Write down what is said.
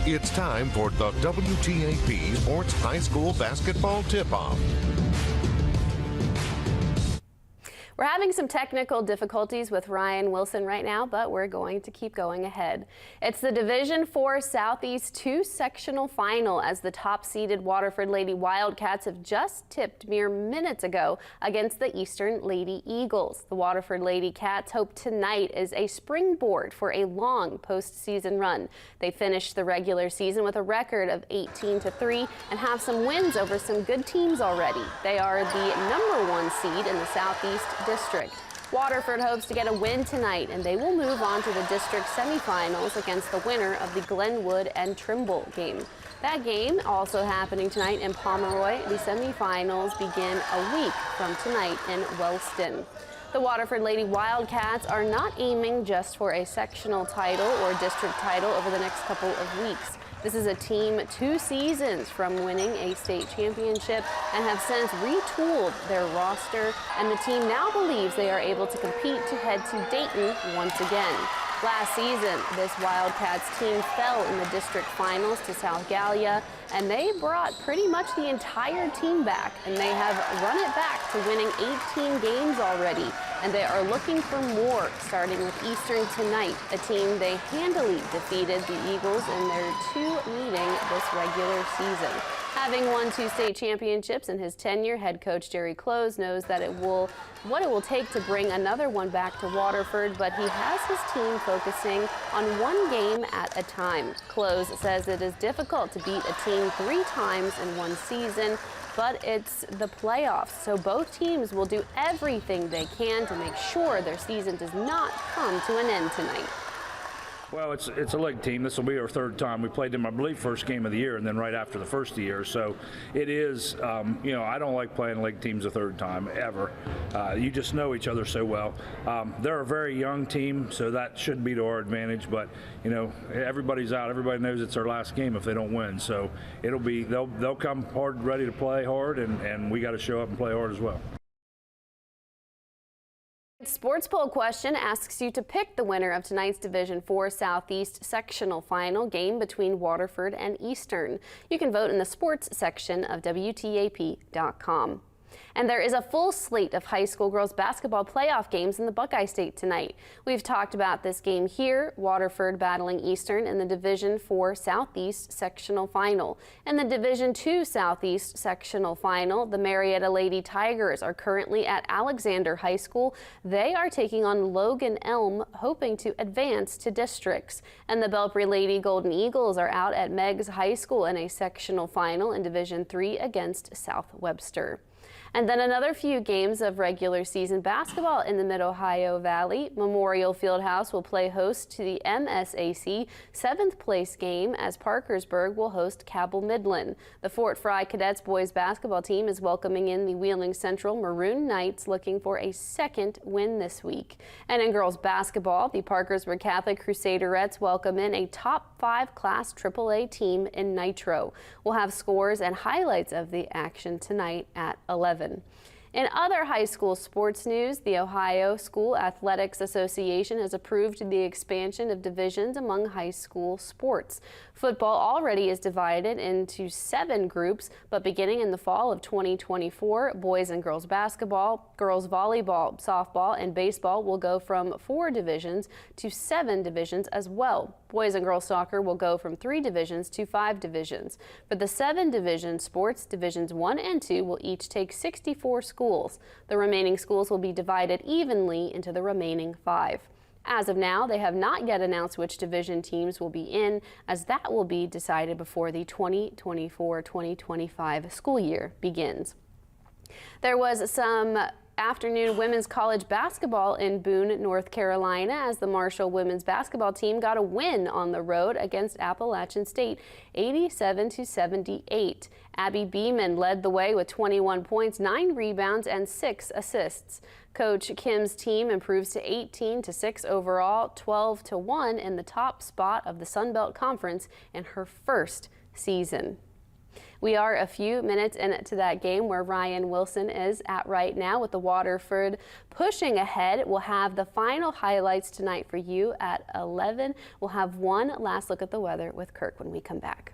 It's time for the WTAP Sports High School Basketball Tip-Off. We're having some technical difficulties with Ryan Wilson right now, but we're going to keep going ahead. It's the Division IV Southeast 2 sectional final as the top-seeded Waterford Lady Wildcats have just tipped mere minutes ago against the Eastern Lady Eagles. The Waterford Lady Cats hope tonight is a springboard for a long postseason run. They finished the regular season with a record of 18-3 and have some wins over some good teams already. They are the #1 seed in the Southeast District. Waterford hopes to get a win tonight, and they will move on to the district semifinals against the winner of the Glenwood and Trimble game. That game also happening tonight in Pomeroy. The semifinals begin a week from tonight in Wellston. The Waterford Lady Wildcats are not aiming just for a sectional title or district title over the next couple of weeks. This is a team 2 seasons from winning a state championship and have since retooled their roster, and the team now believes they are able to compete to head to Dayton once again. Last season, this Wildcats team fell in the district finals to South Gallia, and they brought pretty much the entire team back, and they have run it back to winning 18 games already, and they are looking for more, starting with Eastern tonight, a team they handily defeated the Eagles in their 2 meeting this regular season. Having won 2 state championships in his tenure, head coach Jerry Close knows that what it will take to bring another one back to Waterford, but he has his team focusing on 1 game at a time. Close says it is difficult to beat a team 3 times in 1 season, but it's the playoffs, so both teams will do everything they can to make sure their season does not come to an end tonight. Well, it's a league team. This will be our 3rd time. We played them, I believe, first game of the year and then right after the first of the year. So it is, I don't like playing league teams a 3rd time, ever. You just know each other so well. They're a very young team, so that should be to our advantage. But, everybody's out. Everybody knows it's their last game if they don't win. So they'll come hard, ready to play hard, and we got to show up and play hard as well. Sports poll question asks you to pick the winner of tonight's Division IV Southeast sectional final game between Waterford and Eastern. You can vote in the sports section of WTAP.com. And there is a full slate of high school girls basketball playoff games in the Buckeye State tonight. We've talked about this game here, Waterford battling Eastern in the Division IV Southeast sectional final. In the Division II Southeast sectional final, the Marietta Lady Tigers are currently at Alexander High School. They are taking on Logan Elm, hoping to advance to districts. And the Belpre Lady Golden Eagles are out at Meigs High School in a sectional final in Division III against South Webster. And then another few games of regular season basketball in the Mid-Ohio Valley. Memorial Fieldhouse will play host to the MSAC 7th place game as Parkersburg will host Cabell Midland. The Fort Fry Cadets boys basketball team is welcoming in the Wheeling Central Maroon Knights, looking for a 2nd win this week. And in girls basketball, the Parkersburg Catholic Crusaderettes welcome in a top 5 class AAA team in Nitro. We'll have scores and highlights of the action tonight at 11. In other high school sports news, the Ohio School Athletics Association has approved the expansion of divisions among high school sports. Football already is divided into 7 groups, but beginning in the fall of 2024, boys and girls basketball, girls volleyball, softball, and baseball will go from 4 divisions to 7 divisions as well. Boys and girls soccer will go from 3 divisions to 5 divisions. For the 7 division sports, divisions 1 and 2 will each take 64 schools. The remaining schools will be divided evenly into the remaining 5. As of now, they have not yet announced which division teams will be in, as that will be decided before the 2024-2025 school year begins. There was some afternoon women's college basketball in Boone, North Carolina, as the Marshall women's basketball team got a win on the road against Appalachian State, 87-78. Abby Beeman led the way with 21 points, 9 rebounds, and 6 assists. Coach Kim's team improves to 18-6 overall, 12-1 in the top spot of the Sun Belt Conference in her first season. We are a few minutes into that game where Ryan Wilson is at right now with the Waterford pushing ahead. We'll have the final highlights tonight for you at 11. We'll have one last look at the weather with Kirk when we come back.